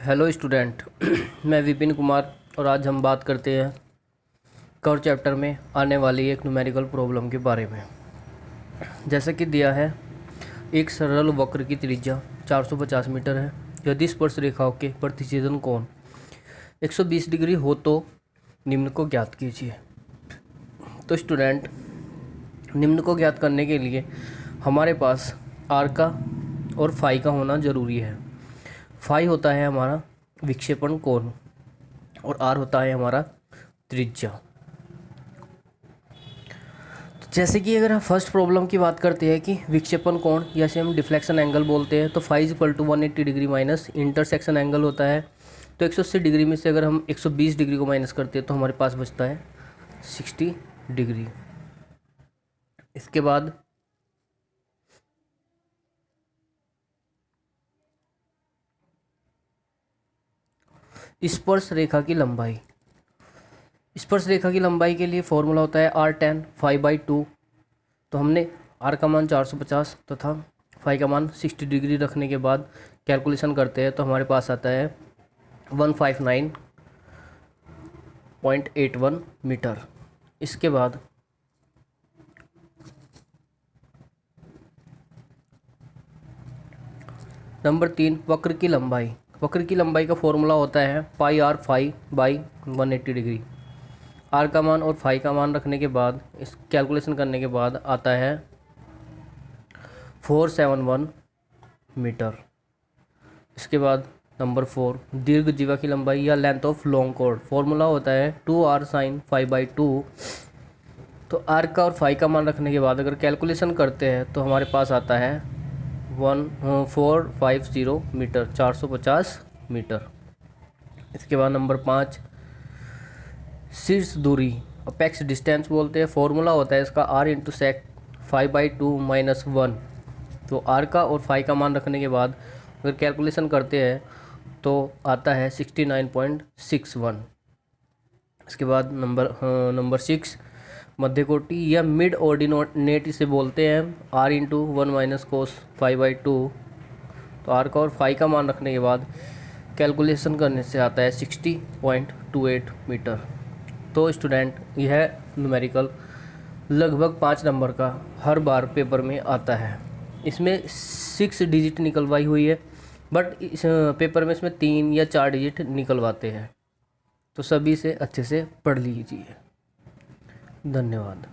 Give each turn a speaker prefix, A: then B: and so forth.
A: Hello student मैं विपिन कुमार और आज हम बात करते हैं कर्व चैप्टर में आने वाली एक न्यूमेरिकल प्रॉब्लम के बारे में। जैसा कि दिया है, एक सरल वक्र की त्रिज्या 450 मीटर है यदि स्पर्श रेखाओं के प्रतिच्छेदन कोण 120 डिग्री हो तो निम्न को ज्ञात कीजिए। तो स्टूडेंट, निम्न को ज्ञात करने के लिए हमारे पास आर का और फाई का होना ज़रूरी है। फाई होता है हमारा विक्षेपण कोण और आर होता है हमारा त्रिज्या। तो जैसे कि अगर हम फर्स्ट प्रॉब्लम की बात करते हैं कि विक्षेपण कोण जैसे हम डिफ्लेक्शन एंगल बोलते हैं, तो phi equal to 180 degree minus intersection angle होता है। तो 180 डिग्री में से अगर हम 120 डिग्री को माइनस करते हैं तो हमारे पास बचता है 60 डिग्री। इसके बाद स्पर्श रेखा की लंबाई। स्पर्श रेखा की लंबाई के लिए फॉर्मूला होता है r tan φ/2। तो हमने r का मान 450 तथा फाई का मान 60 डिग्री रखने के बाद कैलकुलेशन करते हैं तो हमारे पास आता है 159.81 मीटर। इसके बाद नंबर 3, वक्र की लंबाई। वक्र की लंबाई का फॉर्मूला होता है πr φ/180 डिग्री। आर का मान और फाई का मान रखने के बाद इस कैलकुलेशन करने के बाद आता है 471 मीटर। इसके बाद नंबर 4, दीर्घ जीवा की लंबाई या length of long chord. Formula होता है 2r sin φ/2। तो आर का और फाई का मान रखने के बाद अगर कैलकुलेशन करते हैं तो हमारे पास आता है 1450 मीटर, 450 मीटर। इसके बाद नंबर 5, शीर्ष दूरी अपेक्स डिस्टेंस बोलते हैं। फॉर्मूला होता है इसका r इंटू सेक φ/2 - 1। तो r का और फाई का मान रखने के बाद अगर कैलकुलेशन करते हैं तो आता है 69.61। इसके बाद नंबर 6, मध्य कोटि या मिड ऑर्डिनेट इसे बोलते हैं r इंटू 1 - cos φ/2। तो r का और फाई का मान रखने के बाद कैलकुलेशन करने से आता है 60.28 मीटर। तो स्टूडेंट, यह न्यूमेरिकल लगभग 5 नंबर का हर बार पेपर में आता है। इसमें 6 डिजिट निकलवाई हुई है, बट इस पेपर में इसमें 3 या 4 डिजिट निकलवाते हैं। तो सभी से अच्छे से पढ़ लीजिए। धन्यवाद।